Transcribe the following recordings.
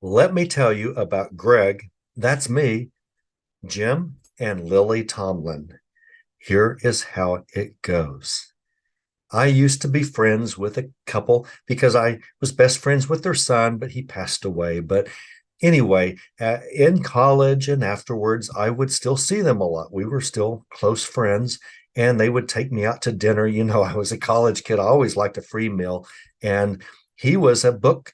Let me tell you about Greg, that's me, Jim, and Lily Tomlin. Here is how it goes. I used to be friends with a couple because I was best friends with their son, but he passed away. But anyway, in college and afterwards, I would still see them a lot. We were still close friends, and they would take me out to dinner. You know, I was a college kid. I always liked a free meal. And he was a book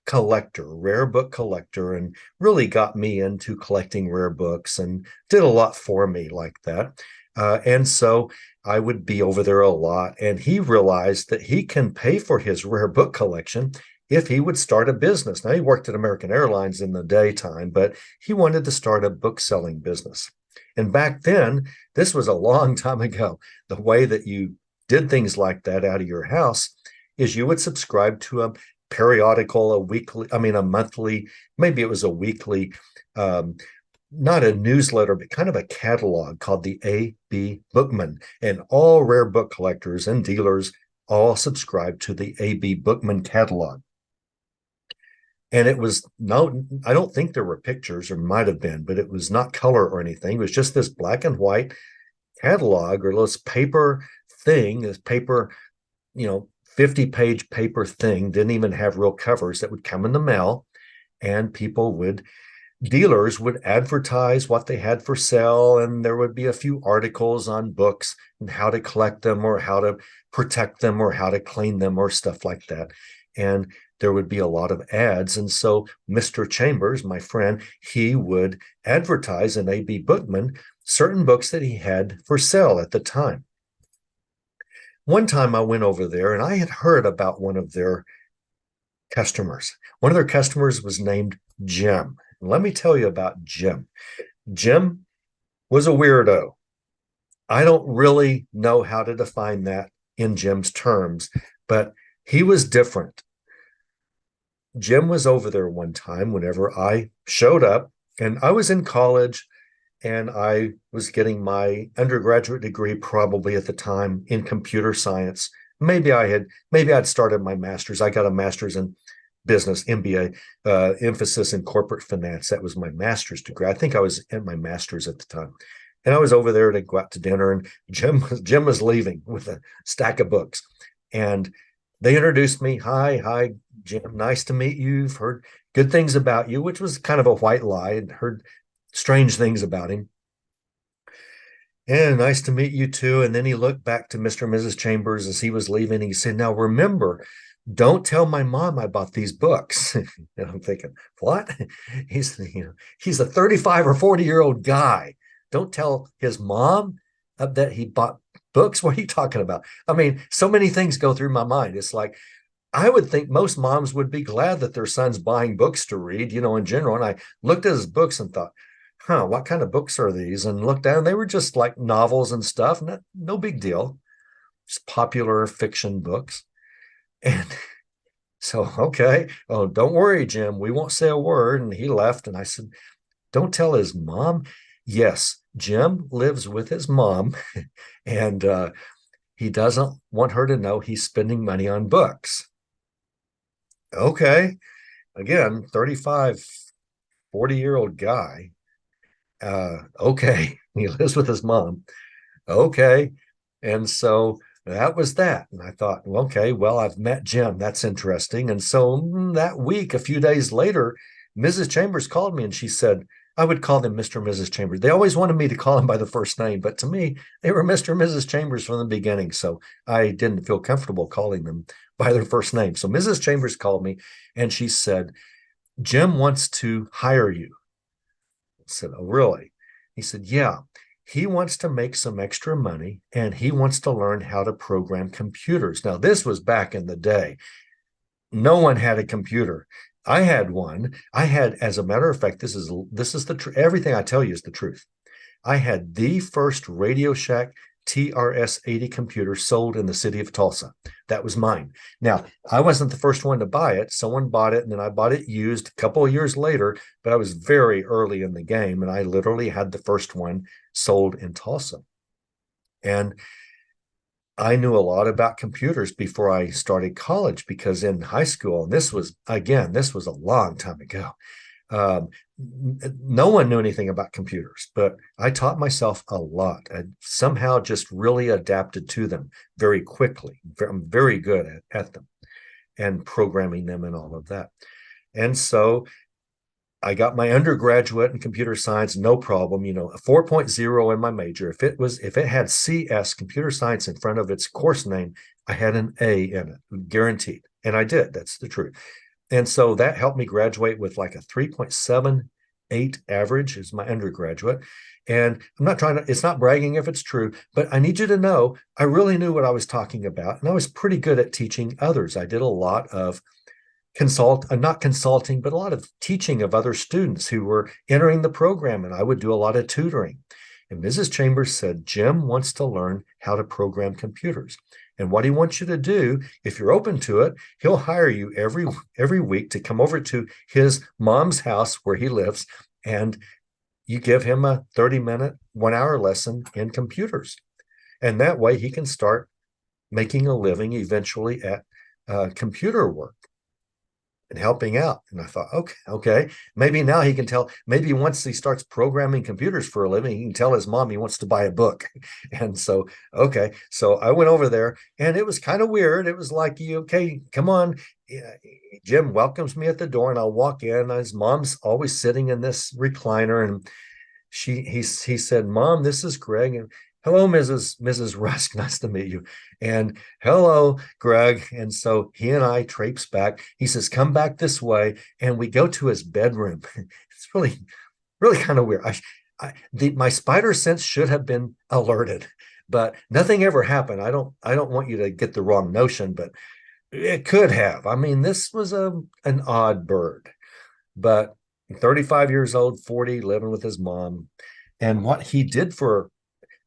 collector, rare book collector, and really got me into collecting rare books and did a lot for me like that. And so I would be over there a lot. And he realized that he can pay for his rare book collection if he would start a business. Now, he worked at American Airlines in the daytime, but he wanted to start a book selling business. And back then, this was a long time ago. The way that you did things like that out of your house is you would subscribe to a periodical, a weekly, I mean, a monthly, maybe it was a weekly, um, not a newsletter, but kind of a catalog called the A.B. Bookman. And all rare book collectors and dealers all subscribed to the A.B. Bookman catalog. And it was no, I don't think there were pictures, or might have been, but it was not color or anything. It was just this black and white catalog or this paper thing, this paper, 50-page paper thing, didn't even have real covers, that would come in the mail, and dealers would advertise what they had for sale, and there would be a few articles on books and how to collect them or how to protect them or how to clean them or stuff like that. And there would be a lot of ads. And so Mr. Chambers, my friend, he would advertise in A.B. Bookman certain books that he had for sale at the time. One time I went over there and I had heard about one of their customers. One of their customers was named Jim. And let me tell you about Jim. Jim was a weirdo. I don't really know how to define that in Jim's terms, but he was different. Jim was over there one time whenever I showed up, and I was in college and I was getting my undergraduate degree probably at the time in computer science. Maybe I'd started my master's. I got a master's in business, MBA, emphasis in corporate finance. That was my master's degree. I think I was in my master's at the time. And I was over there to go out to dinner, and Jim was leaving with a stack of books. And they introduced me. Hi, Jim. Nice to meet you. I've heard good things about you, which was kind of a white lie, and heard strange things about him. And nice to meet you too. And then he looked back to Mr. and Mrs. Chambers as he was leaving. He said, "Now remember, don't tell my mom I bought these books." And I'm thinking, what? He's a 35 or 40-year-old guy. Don't tell his mom that he bought books. What are you talking about? I mean, so many things go through my mind. It's like, I would think most moms would be glad that their son's buying books to read, in general. And I looked at his books and thought, what kind of books are these? And looked down, they were just like novels and stuff. No big deal. Just popular fiction books. And so, okay. Oh, don't worry, Jim. We won't say a word. And he left. And I said, don't tell his mom. Yes, Jim lives with his mom. And he doesn't want her to know he's spending money on books. Okay. Again, 35, 40-year-old guy. Okay. He lives with his mom. Okay. And so that was that. And I thought, well, okay, well, I've met Jim. That's interesting. And so that week, a few days later, Mrs. Chambers called me and she said, I would call them Mr. and Mrs. Chambers. They always wanted me to call them by the first name, but to me, they were Mr. and Mrs. Chambers from the beginning. So I didn't feel comfortable calling them by their first name. So Mrs. Chambers called me and she said, Jim wants to hire you. I said, oh, really? He said, yeah. He wants to make some extra money and he wants to learn how to program computers. Now, this was back in the day. No one had a computer. I had one. As a matter of fact, this is everything I tell you is the truth. I had the first Radio Shack TRS-80 computer sold in the city of Tulsa. That was mine. Now, I wasn't the first one to buy it. Someone bought it, and then I bought it used a couple of years later, but I was very early in the game, and I literally had the first one sold in Tulsa. And I knew a lot about computers before I started college because in high school, and this was, again, this was a long time ago. Um, no one knew anything about computers, but I taught myself a lot. I somehow just really adapted to them very quickly. I'm very good at them and programming them and all of that. And so I got my undergraduate in computer science, no problem, a 4.0 in my major. If it had CS, computer science, in front of its course name, I had an A in it, guaranteed. And I did. That's the truth. And so that helped me graduate with like a 3.78 average as my undergraduate. And I'm not trying to, it's not bragging if it's true, but I need you to know I really knew what I was talking about. And I was pretty good at teaching others. I did a lot of not consulting, but a lot of teaching of other students who were entering the program. And I would do a lot of tutoring. And Mrs. Chambers said, Jim wants to learn how to program computers. And what he wants you to do, if you're open to it, he'll hire you every week to come over to his mom's house where he lives, and you give him a 30-minute, 1 hour lesson in computers. And that way he can start making a living eventually at computer work and helping out. And I thought, okay, maybe now he can tell, maybe once he starts programming computers for a living, he can tell his mom he wants to buy a book. And so, okay. So I went over there and it was kind of weird. It was like, okay, come on. Jim welcomes me at the door and I'll walk in. His mom's always sitting in this recliner. And he said, Mom, this is Greg. And hello, Mrs. Rusk. Nice to meet you. And hello, Greg. And so he and I traipse back. He says, come back this way. And we go to his bedroom. It's really, really kind of weird. My spider sense should have been alerted, but nothing ever happened. I don't want you to get the wrong notion, but it could have. I mean, this was an odd bird, but 35 years old, 40, living with his mom. And what he did for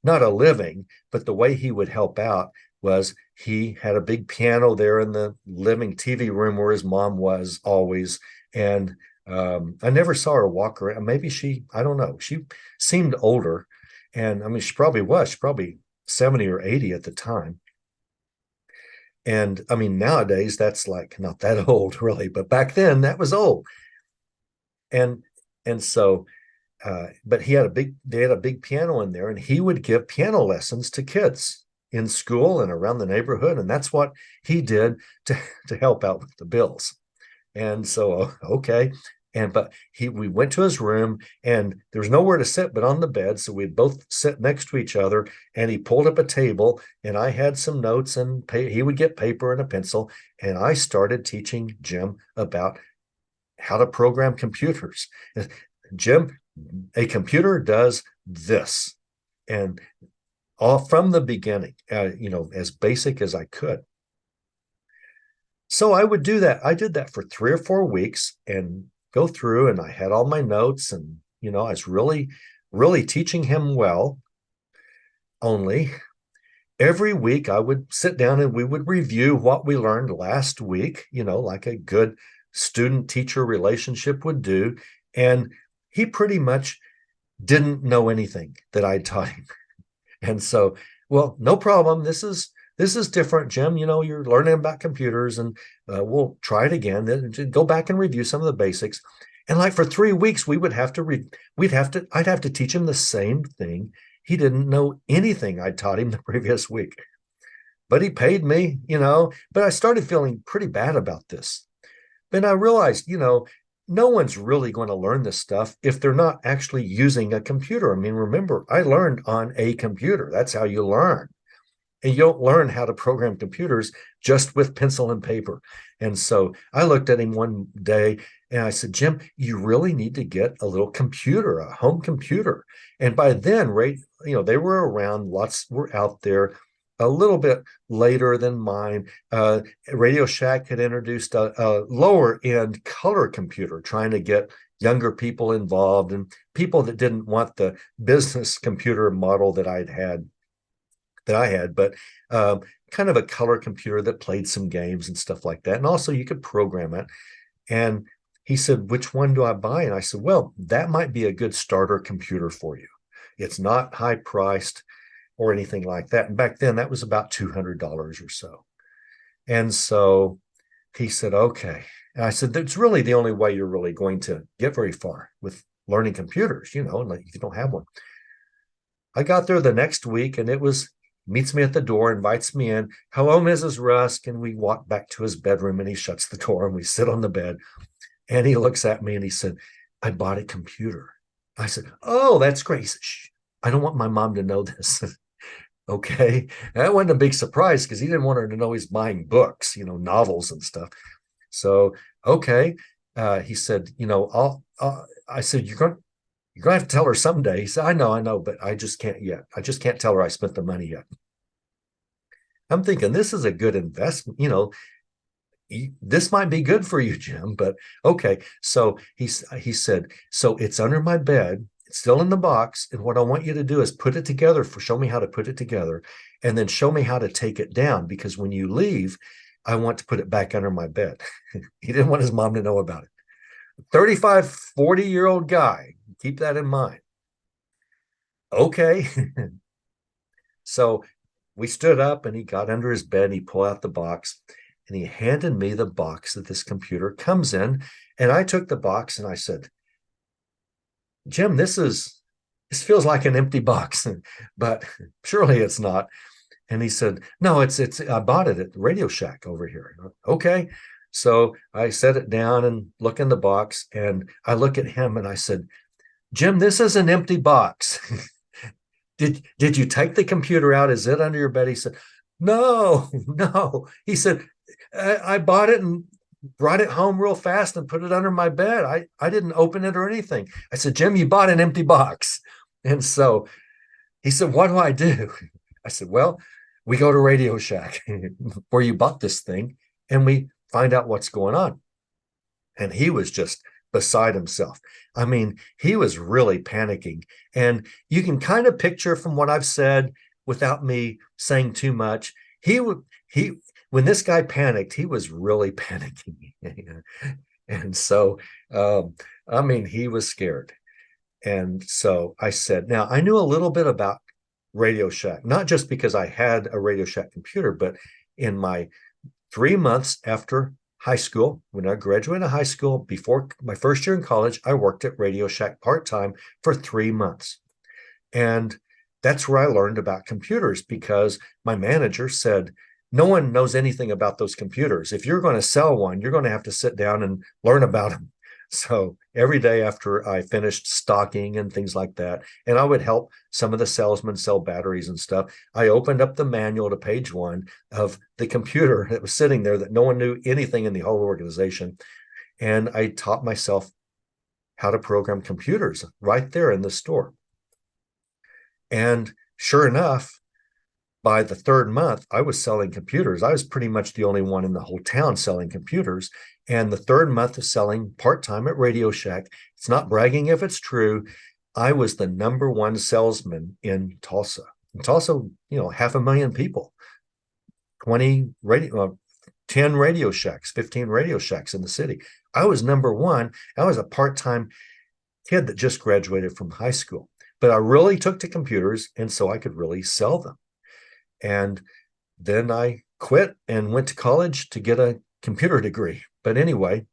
not a living, but the way he would help out was he had a big piano there in the living TV room where his mom was always. And I never saw her walk around. Maybe I don't know. She seemed older. And I mean, she probably 70 or 80 at the time. And I mean, nowadays that's like not that old really, but back then that was old. And so but they had a big piano in there, and he would give piano lessons to kids in school and around the neighborhood. And that's what he did to help out with the bills. And so, okay. But we went to his room and there was nowhere to sit but on the bed. So we'd both sit next to each other, and he pulled up a table and I had some notes, and he would get paper and a pencil. And I started teaching Jim about how to program computers. Jim, a computer does this. And all from the beginning, as basic as I could. So I would do that. I did that for 3 or 4 weeks and go through, and I had all my notes, and, I was really, really teaching him well. Only every week I would sit down and we would review what we learned last week, like a good student teacher relationship would do. And he pretty much didn't know anything that I taught him. And so, well, no problem. This is different, Jim. You're learning about computers, and we'll try it again. Then go back and review some of the basics. And like for 3 weeks, I'd have to teach him the same thing. He didn't know anything I taught him the previous week, but he paid me, but I started feeling pretty bad about this. But I realized, no one's really going to learn this stuff if they're not actually using a computer. I mean, remember, I learned on a computer. That's how you learn. And you don't learn how to program computers just with pencil and paper. And so I looked at him one day and I said, Jim, you really need to get a little computer, a home computer. And by then, they were around, lots were out there. A little bit later than mine, Radio Shack had introduced a lower end color computer, trying to get younger people involved and people that didn't want the business computer model that I had, but kind of a color computer that played some games and stuff like that. And also you could program it. And he said, which one do I buy? And I said, well, that might be a good starter computer for you. It's not high priced. or anything like that. And back then that was about $200 or so. And so he said, okay. And I said, that's really the only way you're really going to get very far with learning computers, like if you don't have one. I got there the next week and it was meets me at the door, invites me in. Hello, Mrs. Rusk. And we walk back to his bedroom and he shuts the door and we sit on the bed. And he looks at me and he said, I bought a computer. I said, oh, that's great. He said, shh, I don't want my mom to know this. Okay. That wasn't a big surprise because he didn't want her to know he's buying books, novels and stuff. So, okay. He said, I said, you're going to have to tell her someday. He said, I know, but I just can't yet. I just can't tell her I spent the money yet. I'm thinking this is a good investment. This might be good for you, Jim, but okay. So he said, so it's under my bed. It's still in the box. And what I want you to do is put it together show me how to put it together and then show me how to take it down. Because when you leave, I want to put it back under my bed. He didn't want his mom to know about it. 35, 40-year-old guy. Keep that in mind. Okay. So we stood up and he got under his bed and he pulled out the box and he handed me the box that this computer comes in. And I took the box and I said, Jim, this feels like an empty box, but surely it's not. And he said, no, I bought it at Radio Shack over here. Okay. So I set it down and look in the box and I look at him and I said, Jim, this is an empty box. Did you take the computer out? Is it under your bed? He said, no. He said, I bought it and brought it home real fast and put it under my bed. I didn't open it or anything. I said, Jim, you bought an empty box. And so he said, what do I do? I said, well, we go to Radio Shack where you bought this thing and we find out what's going on. And he was just beside himself. I mean, he was really panicking. And you can kind of picture from what I've said without me saying too much, when this guy panicked, he was really panicking. And so, he was scared. And so I said, now I knew a little bit about Radio Shack, not just because I had a Radio Shack computer, but in my 3 months after high school, when I graduated high school, before my first year in college, I worked at Radio Shack part-time for 3 months. And that's where I learned about computers because my manager said, no one knows anything about those computers. If you're going to sell one, you're going to have to sit down and learn about them. So every day after I finished stocking and things like that, and I would help some of the salesmen sell batteries and stuff, I opened up the manual to page 1 of the computer that was sitting there that no one knew anything in the whole organization. And I taught myself how to program computers right there in the store. And sure enough, by the 3rd month, I was selling computers. I was pretty much the only one in the whole town selling computers. And the 3rd month of selling part-time at Radio Shack, it's not bragging if it's true, I was the #1 salesman in Tulsa. In Tulsa, 500,000 people, 10 Radio Shacks, 15 Radio Shacks in the city. I was #1. I was a part-time kid that just graduated from high school. But I really took to computers, and so I could really sell them. And then I quit and went to college to get a computer degree. But anyway,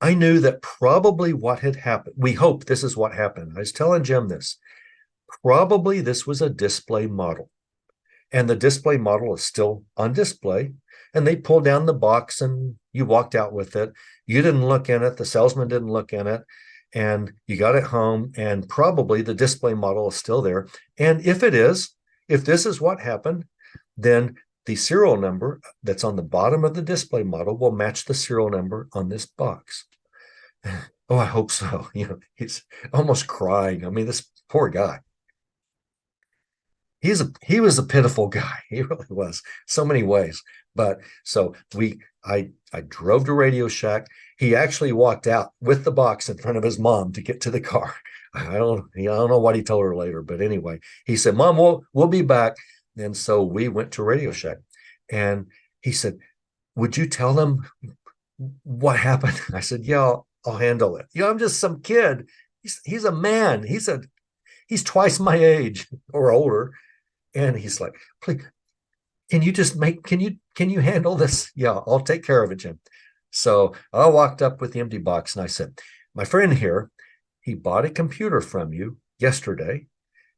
I knew that probably what had happened, we hope this is what happened. I was telling Jim this, probably this was a display model. And the display model is still on display. And they pulled down the box and you walked out with it. You didn't look in it. The salesman didn't look in it. And you got it home. And probably the display model is still there. And if this is what happened, then the serial number that's on the bottom of the display model will match the serial number on this box. Oh, I hope so. He's almost crying. I mean, this poor guy. He was a pitiful guy. He really was, so many ways. But so I drove to Radio Shack. He actually walked out with the box in front of his mom to get to the car. I don't know what he told her later, but anyway, he said, Mom, we'll be back. And so we went to Radio Shack and he said, would you tell them what happened? I said, yeah, I'll handle it. I'm just some kid. He's a man. he's twice my age or older. And he's like, please, can you just make, can you handle this? Yeah, I'll take care of it, Jim. So I walked up with the empty box and I said, my friend here, he bought a computer from you yesterday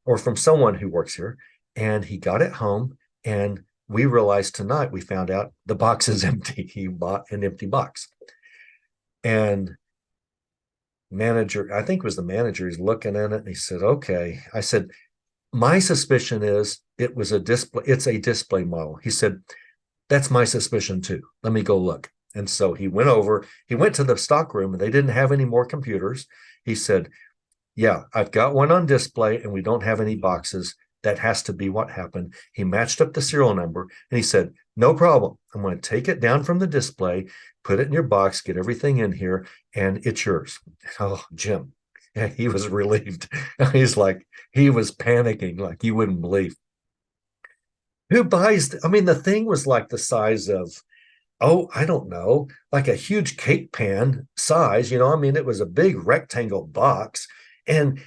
or from someone who works here, and he got it home. And we realized tonight, we found out the box is empty. He bought an empty box. And manager, I think it was the manager, he's looking at it and he said, okay. I said, my suspicion is it was a display, it's a display model. He said, that's my suspicion too. Let me go look. And so he went to the stock room and they didn't have any more computers. He said, yeah, I've got one on display and we don't have any boxes. That has to be what happened. He matched up the serial number and he said, no problem. I'm going to take it down from the display, put it in your box, get everything in here, and it's yours. Oh, Jim. Yeah, he was relieved. He's like, he was panicking like you wouldn't believe. Who buys? I mean, the thing was like the size of, oh, I don't know, like a huge cake pan size. I mean, it was a big rectangle box. And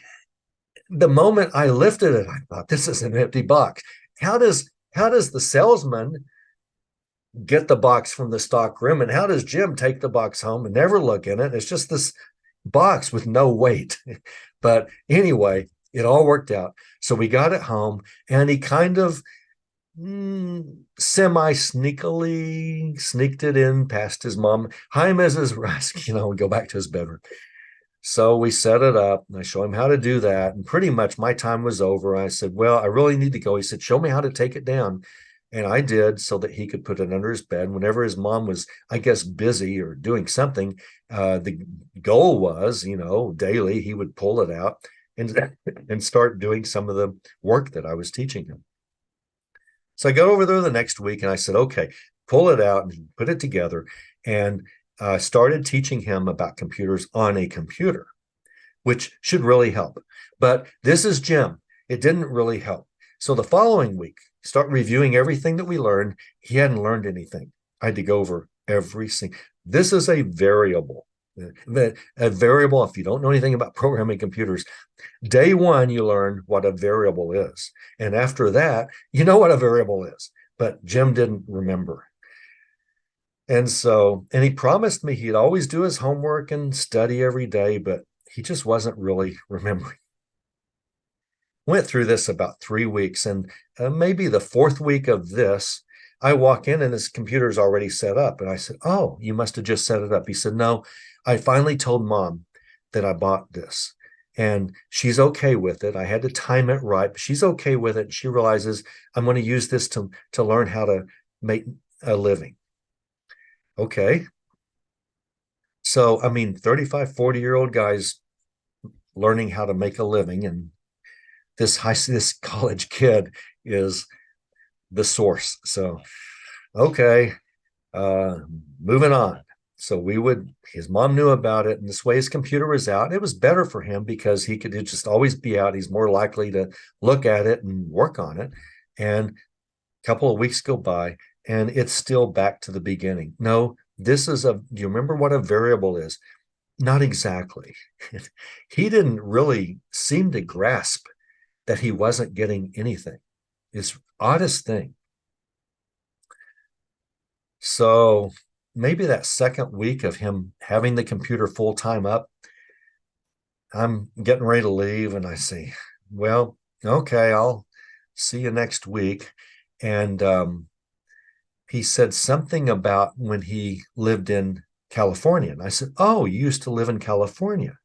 the moment I lifted it, I thought, this is an empty box. How does the salesman get the box from the stock room? And how does Jim take the box home and never look in it? It's just this box with no weight. But anyway, it all worked out. So we got it home and he kind of semi-sneakily sneaked it in past his mom. Hi, Mrs. Rusk, and go back to his bedroom. So we set it up and I show him how to do that. And pretty much my time was over. I said, well, I really need to go. He said, show me how to take it down. And I did so that he could put it under his bed. Whenever his mom was, I guess, busy or doing something, the goal was, daily he would pull it out and start doing some of the work that I was teaching him. So I got over there the next week and I said, okay, pull it out and put it together. And started teaching him about computers on a computer, which should really help. But this is Jim. It didn't really help. So the following week, start reviewing everything that we learned. He hadn't learned anything. I had to go over every single. This is a variable. A variable, if you don't know anything about programming computers, day one, you learn what a variable is. And after that, you know what a variable is. But Jim didn't remember. And he promised me he'd always do his homework and study every day, but he just wasn't really remembering. Went through this about 3 weeks, and maybe the fourth week of this, I walk in and his computer's already set up. And I said, oh, you must have just set it up. He said, no, I finally told Mom that I bought this. And she's okay with it. I had to time it right, but she's okay with it. She realizes I'm going to use this to learn how to make a living. Okay. So, I mean, 35, 40-year-old guys learning how to make a living, and this college kid is the source. So, okay, moving on. So his mom knew about it, and this way his computer was out. It was better for him because he could just always be out. He's more likely to look at it and work on it. And a couple of weeks go by, and it's still back to the beginning. No, do you remember what a variable is? Not exactly. He didn't really seem to grasp that he wasn't getting anything. It's oddest thing. So maybe that second week of him having the computer full time up, I'm getting ready to leave and I say, well, okay, I'll see you next week. And he said something about when he lived in California. And I said, oh, you used to live in California.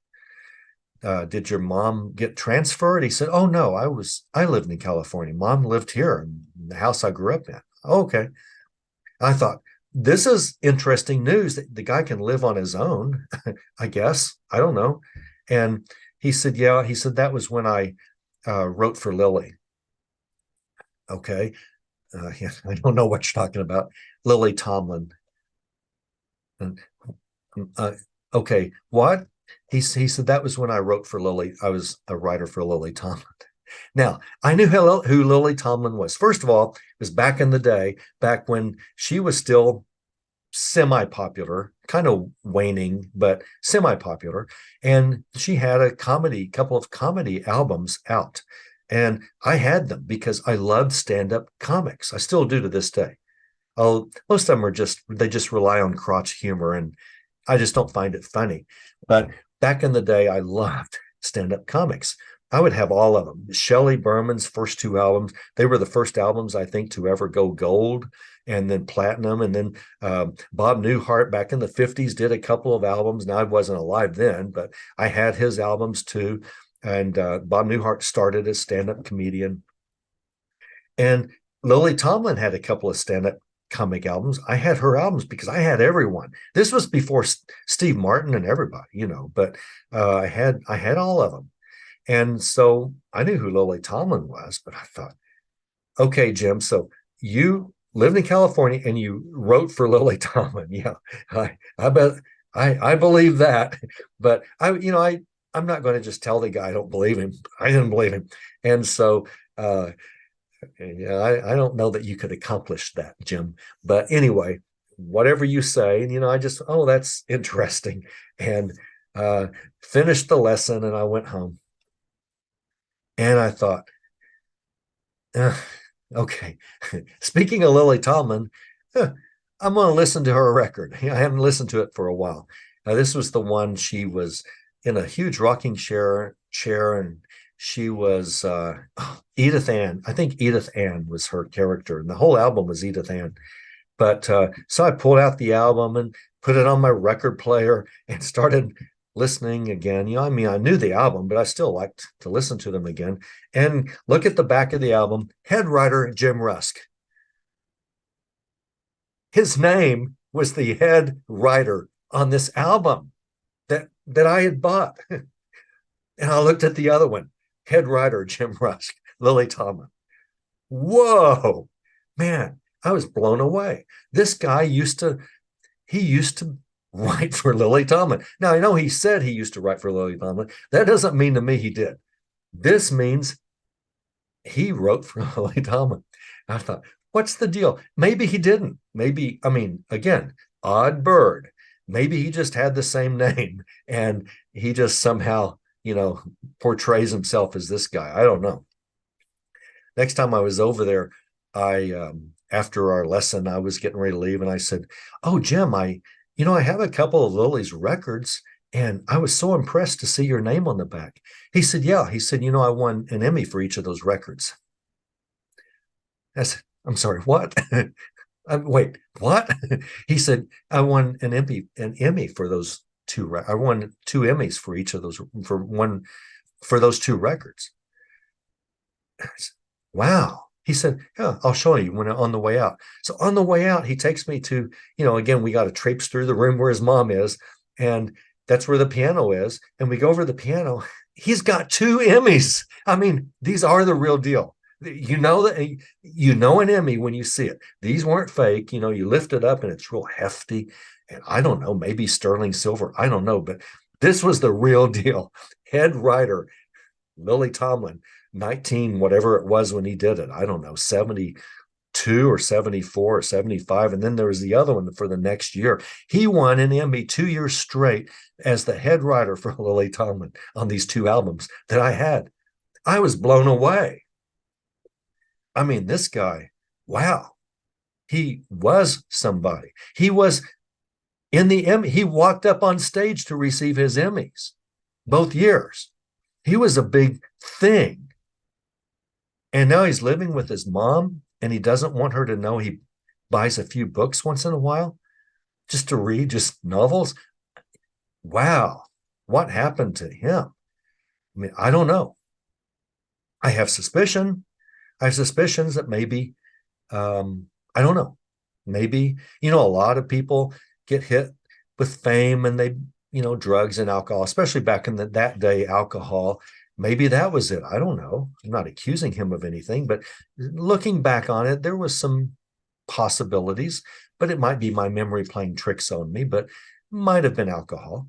Did your mom get transferred? He said, oh, no, I lived in California. Mom lived here in the house I grew up in. Oh, okay. I thought, this is interesting news that the guy can live on his own, I guess. I don't know. And he said, yeah, he said, that was when I wrote for Lily. Okay. Yeah, I don't know what you're talking about. Lily Tomlin. Okay, what? He said that was when I wrote for Lily. I was a writer for Lily Tomlin. Now, I knew who Lily Tomlin was. First of all, it was back in the day, back when she was still semi-popular, kind of waning, but semi-popular. And she had couple of comedy albums out. And I had them because I loved stand-up comics. I still do to this day. Oh, most of them they just rely on crotch humor, and I just don't find it funny. But back in the day, I loved stand-up comics. I would have all of them. Shelley Berman's first two albums, they were the first albums, I think, to ever go gold and then platinum. And then Bob Newhart back in the 50s did a couple of albums. Now, I wasn't alive then, but I had his albums too. And Bob Newhart started as stand-up comedian. And Lily Tomlin had a couple of stand-up comic albums. I had her albums because I had everyone. This was before Steve Martin and everybody, but I had all of them. And so I knew who Lily Tomlin was, but I thought, okay, Jim, so you lived in California and you wrote for Lily Tomlin. Yeah, I bet I believe that. But I'm not going to just tell the guy I don't believe him. I didn't believe him. And so I don't know that you could accomplish that, Jim. But anyway, whatever you say, and I just, oh, that's interesting. And finished the lesson and I went home. And I thought, okay, speaking of Lily Tomlin, I'm going to listen to her record. I haven't listened to it for a while. This was the one she was in a huge rocking chair, and she was Edith Ann. I think Edith Ann was her character, and the whole album was Edith Ann. But so I pulled out the album and put it on my record player and started listening again. I mean, I knew the album, but I still liked to listen to them again. And look at the back of the album, head writer Jim Rusk. His name was the head writer on this album that I had bought. And I looked at the other one, head writer Jim Rusk, Lily Tomlin. Whoa, man, I was blown away. This guy used to write for Lily Tomlin. Now, I know he said he used to write for Lily Tomlin. That doesn't mean to me he did. This means he wrote for Lily Tomlin. I thought, what's the deal? Maybe he didn't. Maybe, I mean, again, odd bird. Maybe he just had the same name and he just somehow, portrays himself as this guy. I don't know. Next time I was over there, after our lesson, I was getting ready to leave and I said, oh, Jim, I have a couple of Lily's records and I was so impressed to see your name on the back. He said, yeah. He said, I won an Emmy for each of those records. I said, I'm sorry, what? Wait, what? He said, I won an Emmy for those two. I won 2 Emmys for each of those, for those 2 records. Said, wow. He said, yeah, I'll show you when on the way out. So on the way out, he takes me to, again, we got to traipse through the room where his mom is. And that's where the piano is. And we go over the piano. He's got 2 Emmys. I mean, these are the real deal. That an Emmy when you see it. These weren't fake. You lift it up and it's real hefty. And I don't know, maybe sterling silver. I don't know, but this was the real deal. Head writer, Lily Tomlin, 19, whatever it was when he did it. I don't know, 72 or 74 or 75. And then there was the other one for the next year. He won an Emmy 2 years straight as the head writer for Lily Tomlin on these 2 albums that I had. I was blown away. I mean, this guy, wow, he was somebody. He was in the Emmy. He walked up on stage to receive his Emmys both years. He was a big thing. And now he's living with his mom and he doesn't want her to know he buys a few books once in a while just to read, just novels. Wow, what happened to him? I mean, I don't know. I have suspicions that maybe, I don't know, maybe, a lot of people get hit with fame and they, drugs and alcohol, especially back in that day, alcohol. Maybe that was it. I don't know. I'm not accusing him of anything, but looking back on it, there was some possibilities, but it might be my memory playing tricks on me, but might have been alcohol.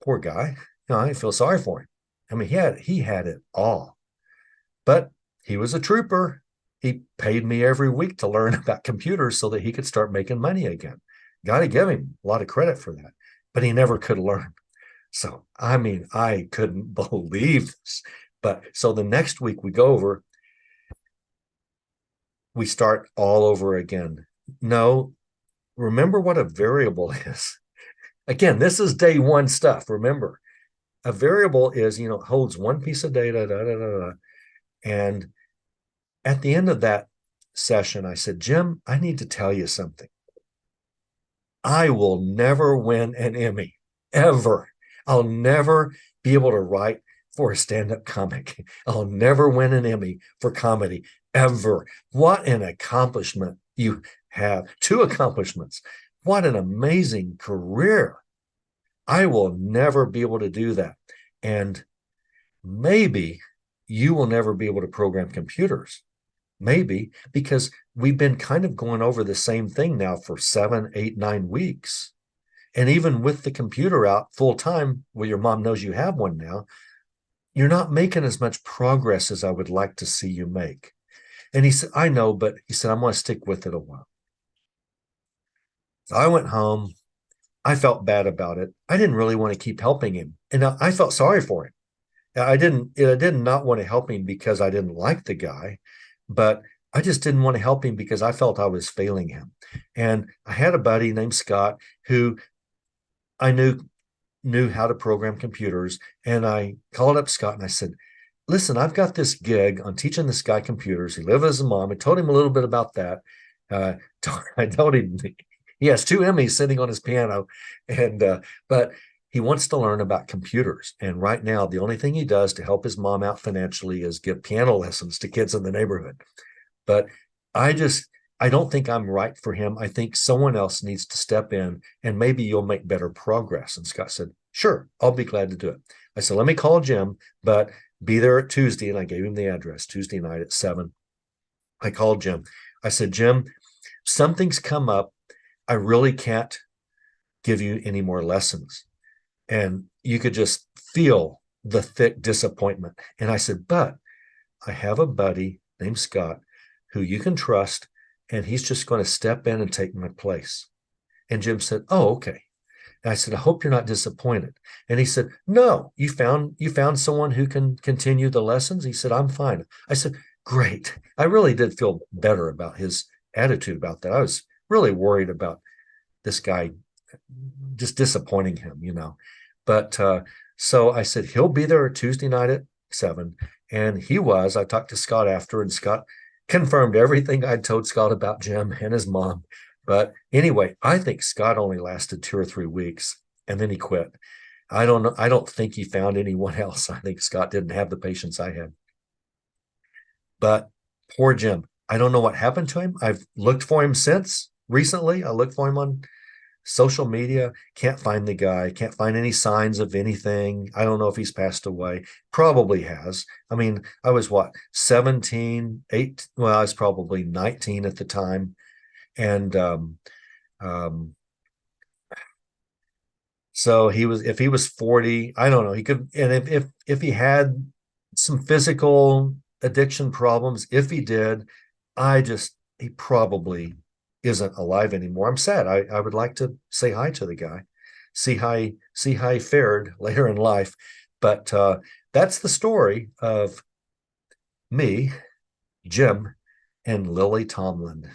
Poor guy. I feel sorry for him. I mean, he had it all, but he was a trooper. He paid me every week to learn about computers so that he could start making money again. Got to give him a lot of credit for that, but he never could learn. So, I mean, I couldn't believe this. But so the next week we go over, we start all over again. No, remember what a variable is. Again, this is day one stuff. Remember, a variable is, holds one piece of data, da, da, da, da. And at the end of that session, I said, Jim, I need to tell you something. I will never win an Emmy, ever. I'll never be able to write for a stand-up comic. I'll never win an Emmy for comedy, ever. What an accomplishment you have. Two accomplishments. What an amazing career. I will never be able to do that. And maybe you will never be able to program computers. Maybe because we've been kind of going over the same thing now for 7, 8, 9 weeks. And even with the computer out full time, well, your mom knows you have one now, you're not making as much progress as I would like to see you make. And he said, I know, but he said, I'm going to stick with it a while. So I went home. I felt bad about it. I didn't really want to keep helping him. And I felt sorry for him. I did not want to help him because I didn't like the guy, but I just didn't want to help him because I felt I was failing him. And I had a buddy named Scott who I knew how to program computers. And I called up Scott and I said, listen, I've got this gig on teaching this guy computers. He lives with his mom. I told him a little bit about that. Uh, I told him he has 2 Emmys sitting on his piano, but he wants to learn about computers. And right now, the only thing he does to help his mom out financially is give piano lessons to kids in the neighborhood. But I just, I don't think I'm right for him. I think someone else needs to step in and maybe you'll make better progress. And Scott said, sure, I'll be glad to do it. I said, let me call Jim, but be there at Tuesday. And I gave him the address, Tuesday night at 7. I called Jim. I said, Jim, something's come up. I really can't give you any more lessons. And you could just feel the thick disappointment. And I said, but I have a buddy named Scott who you can trust, and he's just going to step in and take my place. And Jim said, oh, okay. And I said, I hope you're not disappointed. And he said, no, you found someone who can continue the lessons. He said, I'm fine. I said, great. I really did feel better about his attitude about that. I was really worried about this guy, just disappointing him. But so I said, he'll be there Tuesday night at 7. And he was. I talked to Scott after, and Scott confirmed everything I'd told Scott about Jim and his mom. But anyway, I think Scott only lasted 2 or 3 weeks, and then he quit. I don't know. I don't think he found anyone else. I think Scott didn't have the patience I had. But poor Jim. I don't know what happened to him. I've looked for him since recently. I looked for him on social media. Can't find the guy. Can't find any signs of anything. I don't know if he's passed away. Probably has. I mean, I was what, 17, 8? Well, I was probably 19 at the time. And so if he was 40, I don't know. He could, and if he had some physical addiction problems, if he did, he probably isn't alive anymore. I'm sad. I would like to say hi to the guy, see how he fared later in life. But that's the story of me, Jim, and Lily Tomlin.